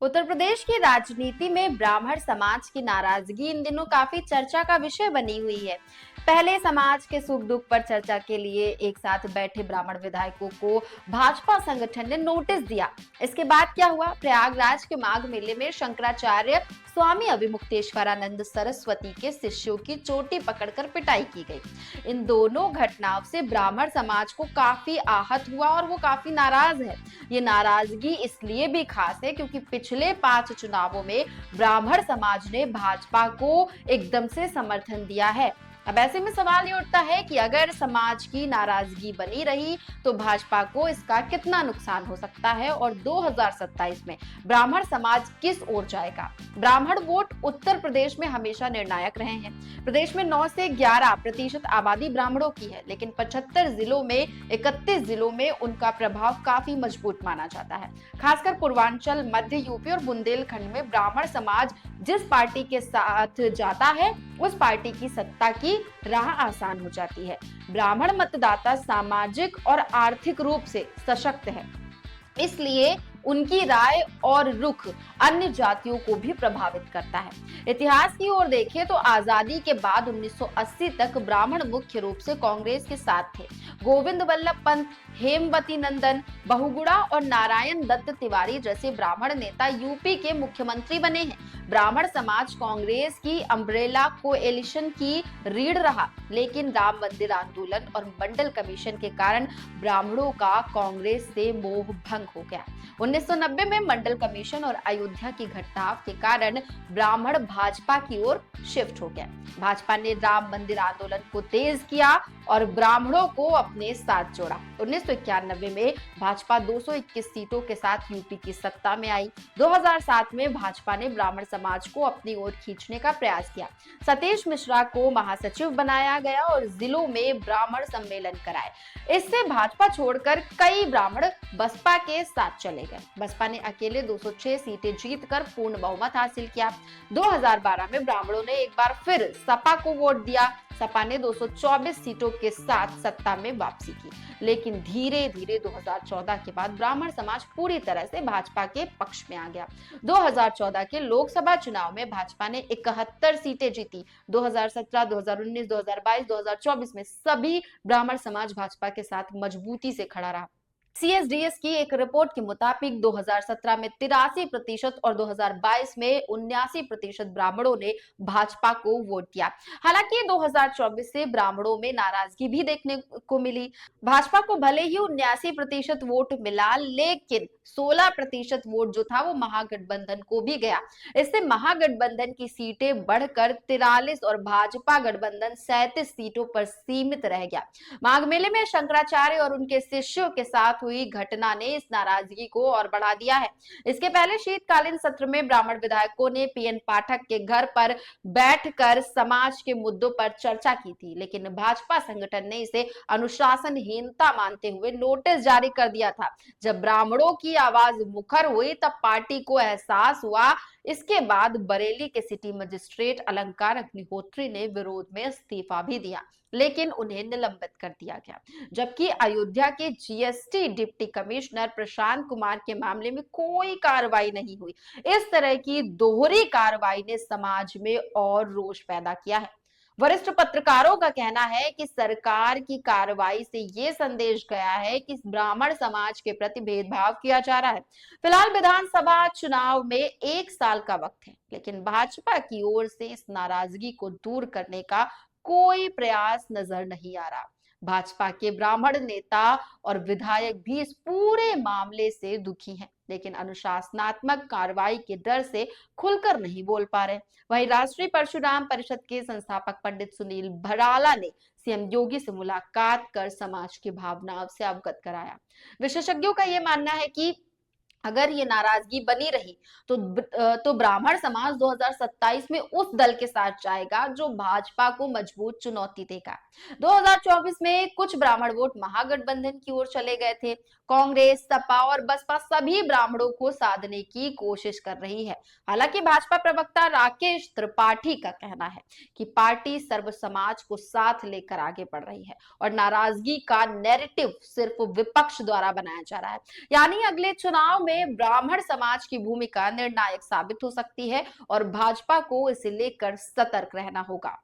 उत्तर प्रदेश की राजनीति में ब्राह्मण समाज की नाराजगी इन दिनों काफी चर्चा का विषय बनी हुई है। पहले समाज के सुख दुख पर चर्चा के लिए एक साथ बैठे ब्राह्मण विधायकों को भाजपा संगठन ने नोटिस दिया। इसके बाद क्या हुआ? प्रयागराज के माघ मेले में शंकराचार्य स्वामी अभिमुक्तेश्वरानंद सरस्वती के शिष्यों की चोटी पकड़कर पिटाई की गई। इन दोनों घटनाओं से ब्राह्मण समाज को काफी आहत हुआ और वो काफी नाराज है। ये नाराजगी इसलिए भी खास है क्योंकि पिछले 5 चुनावों में ब्राह्मण समाज ने भाजपा को एकदम से समर्थन दिया है। अब ऐसे में सवाल ये उठता है कि अगर समाज की नाराजगी बनी रही तो भाजपा को इसका कितना नुकसान हो सकता है और 2027 में ब्राह्मण समाज किस ओर जाएगा? ब्राह्मण वोट उत्तर प्रदेश में हमेशा निर्णायक रहे हैं। प्रदेश में 9 से 11% आबादी ब्राह्मणों की है, लेकिन 75 जिलों में 31 जिलों में उनका प्रभाव काफी मजबूत माना जाता है। खासकर पूर्वांचल, मध्य यूपी और बुंदेलखंड में ब्राह्मण समाज जिस पार्टी के साथ जाता है उस पार्टी की सत्ता की राह आसान हो जाती है। ब्राह्मण मतदाता सामाजिक और आर्थिक रूप से सशक्त है, इसलिए उनकी राय और रुख अन्य जातियों को भी प्रभावित करता है। इतिहास की ओर देखें तो आजादी के बाद 1980 तक ब्राह्मण मुख्य रूप से कांग्रेस के साथ थे। गोविंद वल्लभ पंत, हेमवती नंदन बहुगुणा और नारायण दत्त तिवारी जैसे ब्राह्मण नेता यूपी के मुख्यमंत्री बने हैं। ब्राह्मण समाज कांग्रेस की अम्ब्रेला कोएलिशन की रीढ़ रहा, लेकिन राम मंदिर आंदोलन और मंडल कमीशन के कारण ब्राह्मणों का कांग्रेस से मोह भंग हो गया। 1990 में मंडल कमीशन और अयोध्या की घटनाओं के कारण ब्राह्मण भाजपा की ओर शिफ्ट हो गया। भाजपा ने राम मंदिर आंदोलन को तेज किया और ब्राह्मणों को अपने साथ जोड़ा। 1991 में भाजपा 221 सीटों के साथ यूपी की सत्ता में आई। 2007 में भाजपा ने ब्राह्मण समाज को अपनी ओर खींचने का प्रयास किया। सतीश मिश्रा को महासचिव बनाया गया और जिलों में ब्राह्मण सम्मेलन कराए। इससे भाजपा छोड़कर कई ब्राह्मण बसपा के साथ चले गए। बसपा ने अकेले 206 सीटें जीतकर पूर्ण बहुमत हासिल किया। 2012 में ब्राह्मणों ने एक बार फिर सपा को वोट दिया। सपा ने 224 सीटों के साथ सत्ता में वापसी की, लेकिन धीरे धीरे 2014 के बाद ब्राह्मण समाज पूरी तरह से भाजपा के पक्ष में आ गया। 2014 के लोकसभा चुनाव में भाजपा ने 71 सीटें जीती। 2017, 2019, 2022, 2024 में सभी ब्राह्मण समाज भाजपा के साथ मजबूती से खड़ा रहा। सीएसडीएस की एक रिपोर्ट के मुताबिक 2017 में 83% और 2022 में 79% ब्राह्मणों ने भाजपा को वोट दिया। हालांकि 2024 से ब्राह्मणों में नाराजगी भी देखने को मिली। भाजपा को भले ही 79% वोट मिला, लेकिन 16% वोट जो था वो महागठबंधन को भी गया। इससे महागठबंधन की सीटें बढ़कर 43 और भाजपा गठबंधन 37 सीटों पर सीमित रह गया। माघ मेले में शंकराचार्य और उनके शिष्यों के साथ हुई घटना ने इस नाराजगी को और बढ़ा दिया है। इसके पहले शीतकालीन सत्र में ब्राह्मण विधायकों ने पीएन पाठक के घर पर बैठकर समाज के मुद्दों पर चर्चा की थी, लेकिन भाजपा संगठन ने इसे अनुशासनहीनता मानते हुए नोटिस जारी कर दिया था। जब ब्राह्मणों की आवाज मुखर हुई तब पार्टी को एहसास हुआ। इसके बाद बरेली के सिटी मजिस्ट्रेट अलंकार अग्निहोत्री ने विरोध में इस्तीफा भी दिया, लेकिन उन्हें निलंबित कर दिया गया। जबकि अयोध्या के GST deputy commissioner Prashant Kumar के मामले में कोई कार्रवाई नहीं हुई। इस तरह की दोहरी कार्रवाई ने समाज में और रोष पैदा किया है। वरिष्ठ पत्रकारों का कहना है कि सरकार की कार्रवाई से ये संदेश गया है कि ब्राह्मण समाज के प्रति भेदभाव किया जा रहा है। फिलहाल विधानसभा चुनाव में 1 साल का वक्त है, लेकिन भाजपा की ओर से इस नाराजगी को दूर करने का कोई प्रयास नजर नहीं आ रहा। भाजपा के ब्राह्मण नेता और विधायक भी इस पूरे मामले से दुखी हैं, लेकिन अनुशासनात्मक कार्रवाई के डर से खुलकर नहीं बोल पा रहे। वहीं राष्ट्रीय परशुराम परिषद के संस्थापक पंडित सुनील भराला ने सीएम योगी से मुलाकात कर समाज की भावनाओं से अवगत कराया। विशेषज्ञों का यह मानना है कि अगर ये नाराजगी बनी रही तो ब्राह्मण समाज 2027 में उस दल के साथ जाएगा जो भाजपा को मजबूत चुनौती देगा। 2024 में कुछ ब्राह्मण वोट महागठबंधन की ओर चले गए थे। कांग्रेस, सपा और बसपा सभी ब्राह्मणों को साधने की कोशिश कर रही है। हालांकि भाजपा प्रवक्ता राकेश त्रिपाठी का कहना है कि पार्टी सर्व समाज को साथ लेकर आगे बढ़ रही है और नाराजगी का नैरेटिव सिर्फ विपक्ष द्वारा बनाया जा रहा है। यानी अगले चुनाव में ब्राह्मण समाज की भूमिका निर्णायक साबित हो सकती है और भाजपा को इसे लेकर सतर्क रहना होगा।